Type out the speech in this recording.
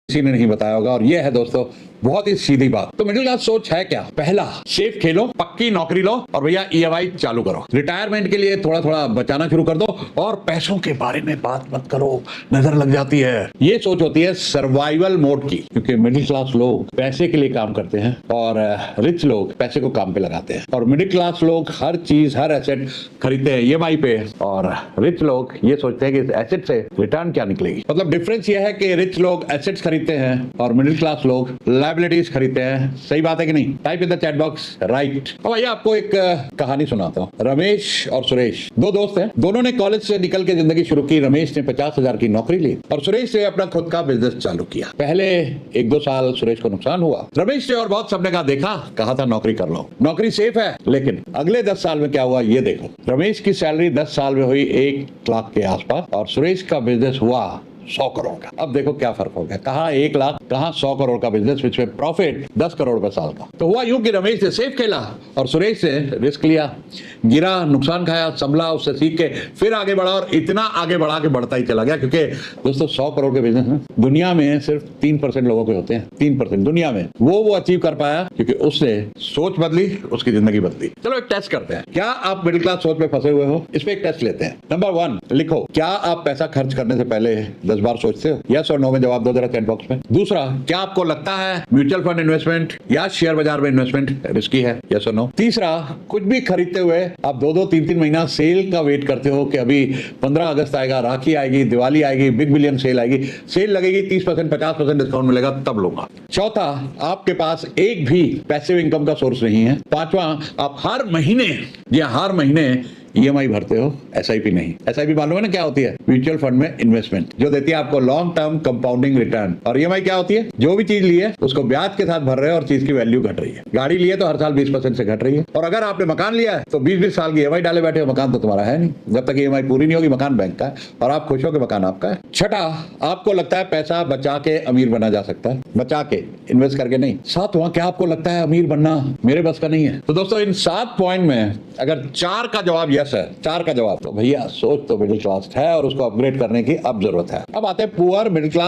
किसी ने नहीं बताया होगा। और ये है दोस्तों बहुत ही सीधी बात। तो मिडिल क्लास सोच है क्या? पहला, सेफ खेलो, पक्की नौकरी लो और भैया ईएमआई चालू करो। रिटायरमेंट के लिए थोड़ा थोड़ा बचाना शुरू कर दो और पैसों के बारे में बात मत करो, नजर लग जाती है। ये सोच होती है सर्वाइवल मोड की, क्योंकि मिडिल क्लास लोग पैसे के लिए काम करते हैं और रिच लोग पैसे को काम पे लगाते हैं। और मिडिल क्लास लोग हर चीज, हर एसेट खरीदते हैं ईएमआई पे, और रिच लोग ये सोचते हैं कि इस एसेट से रिटर्न क्या निकलेगी। मतलब डिफरेंस ये है कि रिच लोग एसेट्स खरीदते हैं और मिडिल क्लास लोग लायबिलिटीज खरीदते हैं। सही बात है कि नहीं? Type in the chat box right. और भैया आपको एक कहानी सुनाता हूँ। रमेश और सुरेश दो दोस्त हैं। दोनों ने कॉलेज से निकल के जिंदगी शुरू की। रमेश ने 50,000 की नौकरी ली और सुरेश ने अपना खुद का बिजनेस चालू किया। पहले 1-2 साल सुरेश को नुकसान हुआ। रमेश ने और बहुत सबने कहा था नौकरी कर लो, नौकरी सेफ है। लेकिन अगले 10 साल में क्या हुआ ये देखो। रमेश की सैलरी 10 साल में हुई 1 लाख के आसपास और सुरेश का बिजनेस हुआ 100 करोड़ का। अब देखो क्या फर्क हो गया, कहां 1 लाख, कहां 100 करोड़ का बिजनेस, विच में प्रॉफिट 10 करोड़ रुपए साल का। तो हुआ यूं कि रमेश ने सेफ खेला और सुरेश ने रिस्क लिया, गिरा, नुकसान खाया, संभला, उससे सीख के फिर आगे बढ़ा और इतना आगे बढ़ा के बढ़ता ही चला गया। क्योंकि दोस्तों 100 करोड़ के बिजनेस में दुनिया में सिर्फ 3% लोगों के होते हैं। 3% दुनिया में वो अचीव कर पाया क्योंकि उसने सोच बदली, उसकी जिंदगी बदली। चलो एक टेस्ट करते हैं। क्या आप मिडिल क्लास सोच में फंसे हुए हो? इस पे एक टेस्ट लेते हैं। नंबर 1 लिखो, क्या आप पैसा खर्च करने से पहले 10 बार सोचते हो? यस और नो में जवाब दो जरा चैट बॉक्स में। दूसरा, क्या आपको लगता है म्यूचुअल फंड इन्वेस्टमेंट या शेयर बाजार में इन्वेस्टमेंट रिस्की है? यस और नो। तीसरा, कुछ भी खरीदते हुए आप 2-2, 3-3 महीना सेल का वेट करते हो कि अभी 15 अगस्त आएगा, राखी आएगी, दिवाली आएगी, बिग बिलियन सेल आएगी, सेल लगेगी 30%, 50% डिस्काउंट मिलेगा, तब लूंगा। चौथा, आपके पास एक भी पैसिव इनकम का सोर्स नहीं है। पांचवा, आप हर महीने ईएमआई भरते हो, एसआईपी नहीं। एसआईपी मालूम है ना क्या होती है? म्यूचुअल फंड में इन्वेस्टमेंट, जो देती है आपको लॉन्ग टर्म कंपाउंडिंग रिटर्न। और ईएमआई क्या होती है? जो भी चीज ली है उसको ब्याज के साथ भर रहे हो और चीज की वैल्यू घट रही है। गाड़ी ली है तो हर साल 20% से घट रही है। और अगर आपने मकान लिया है तो 20-20 साल की ईएमआई डाले बैठे हो, मकान तो तुम्हारा है नहीं। जब तक ईएमआई पूरी नहीं होगी मकान बैंक का है और आप खुश हो कि मकान आपका है। छठा, आपको लगता है पैसा बचा के अमीर बना जा सकता है? बचा के, इन्वेस्ट करके नहीं। सातवां, क्या आपको लगता है अमीर बनना मेरे बस का नहीं है? तो दोस्तों इन 7 पॉइंट में अगर 4 का जवाब यस है, 4 का जवाब, तो भैया सोच तो मिडिल क्लास है और उसको अपग्रेड करने की अब जरूरत है। अब आते हैं पुअर, मिडिल क्लास